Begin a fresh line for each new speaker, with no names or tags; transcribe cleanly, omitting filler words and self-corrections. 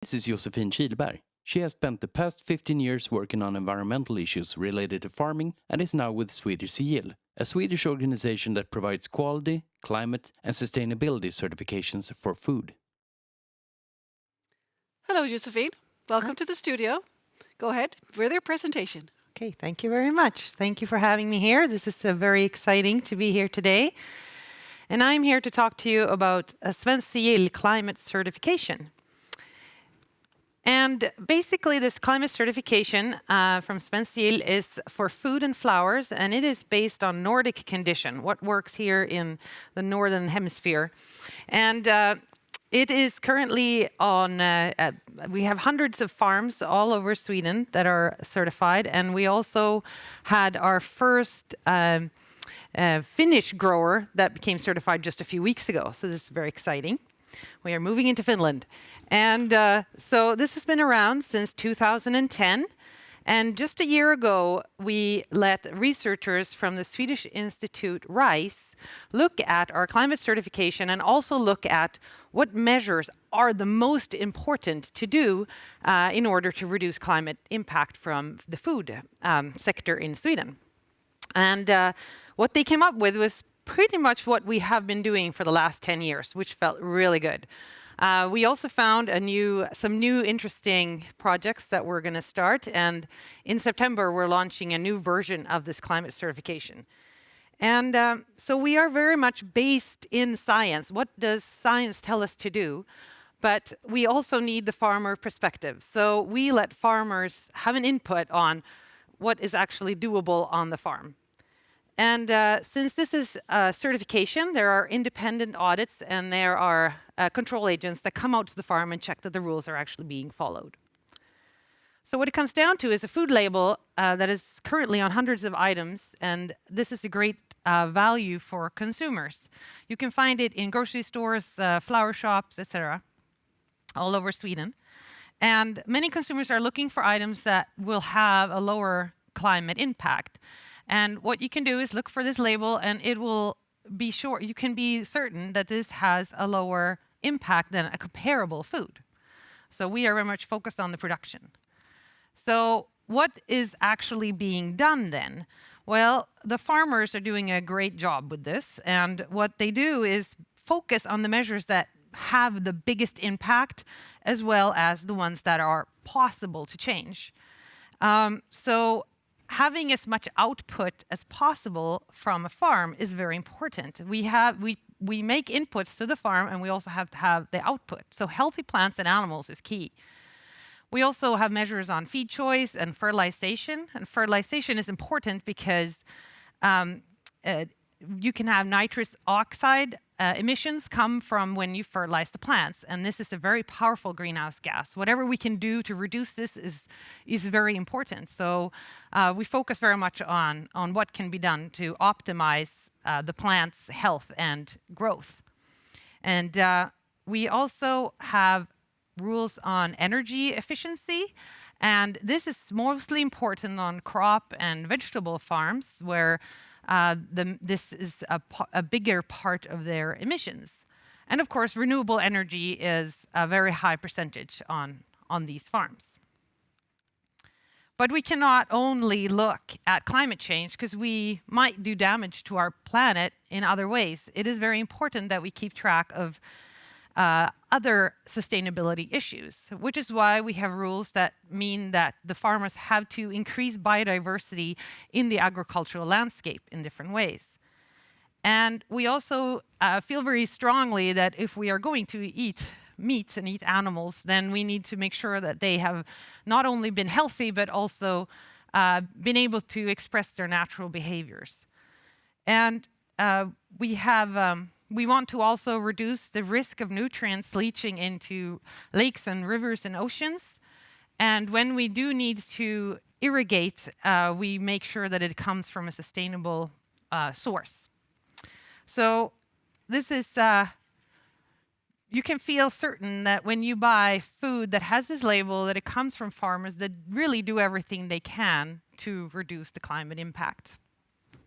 This is Josefin Kihlberg. She has spent the past 15 years working on environmental issues related to farming and is now with Svenskt Sigill, a Swedish organization that provides quality, climate and sustainability certifications for food.
Hello, Josefin. Welcome to the studio. Go ahead with your presentation.
Okay, thank you very much. Thank you for having me here. This is very exciting to be here today. And I'm here to talk to you about a Svenskt Sigill climate certification. And basically, this climate certification from Svenskt Sigill is for food and flowers, and it is based on Nordic condition, what works here in the Northern Hemisphere. And it is currently on, we have hundreds of farms all over Sweden that are certified, and we also had our first Finnish grower that became certified just a few weeks ago. So this is very exciting. We are moving into Finland. And so this has been around since 2010. And just a year ago, we let researchers from the Swedish Institute RISE look at our climate certification and also look at what measures are the most important to do in order to reduce climate impact from the food sector in Sweden. And what they came up with was pretty much what we have been doing for the last 10 years, which felt really good. We also found some new interesting projects that we're going to start. And in September, we're launching a new version of this climate certification. And so we are very much based in science. What does science tell us to do? But we also need the farmer perspective. So we let farmers have an input on what is actually doable on the farm. And since this is a certification, there are independent audits and there are control agents that come out to the farm and check that the rules are actually being followed. So what it comes down to is a food label that is currently on hundreds of items, and this is a great value for consumers. You can find it in grocery stores, flower shops, etc., all over Sweden. And many consumers are looking for items that will have a lower climate impact. And what you can do is look for this label, and it will be sure you can be certain that this has a lower impact than a comparable food. So we are very much focused on the production. So what is actually being done then? Well, the farmers are doing a great job with this, and what they do is focus on the measures that have the biggest impact, as well as the ones that are possible to change. So having as much output as possible from a farm is very important. We make inputs to the farm, and we also have to have the output. So healthy plants and animals is key. We also have measures on feed choice and fertilization. And fertilization is important because you can have nitrous oxide emissions come from when you fertilize the plants. And this is a very powerful greenhouse gas. Whatever we can do to reduce this is very important. So we focus very much on what can be done to optimize the plant's health and growth. And we also have rules on energy efficiency. And this is mostly important on crop and vegetable farms where this is a bigger part of their emissions. And of course, renewable energy is a very high percentage on these farms. But we cannot only look at climate change because we might do damage to our planet in other ways. It is very important that we keep track of other sustainability issues, which is why we have rules that mean that the farmers have to increase biodiversity in the agricultural landscape in different ways. And we also feel very strongly that if we are going to eat meat and eat animals, then we need to make sure that they have not only been healthy, but also been able to express their natural behaviors. And we want to also reduce the risk of nutrients leaching into lakes and rivers and oceans. And when we do need to irrigate, we make sure that it comes from a sustainable source. So this is, you can feel certain that when you buy food that has this label, that it comes from farmers that really do everything they can to reduce the climate impact.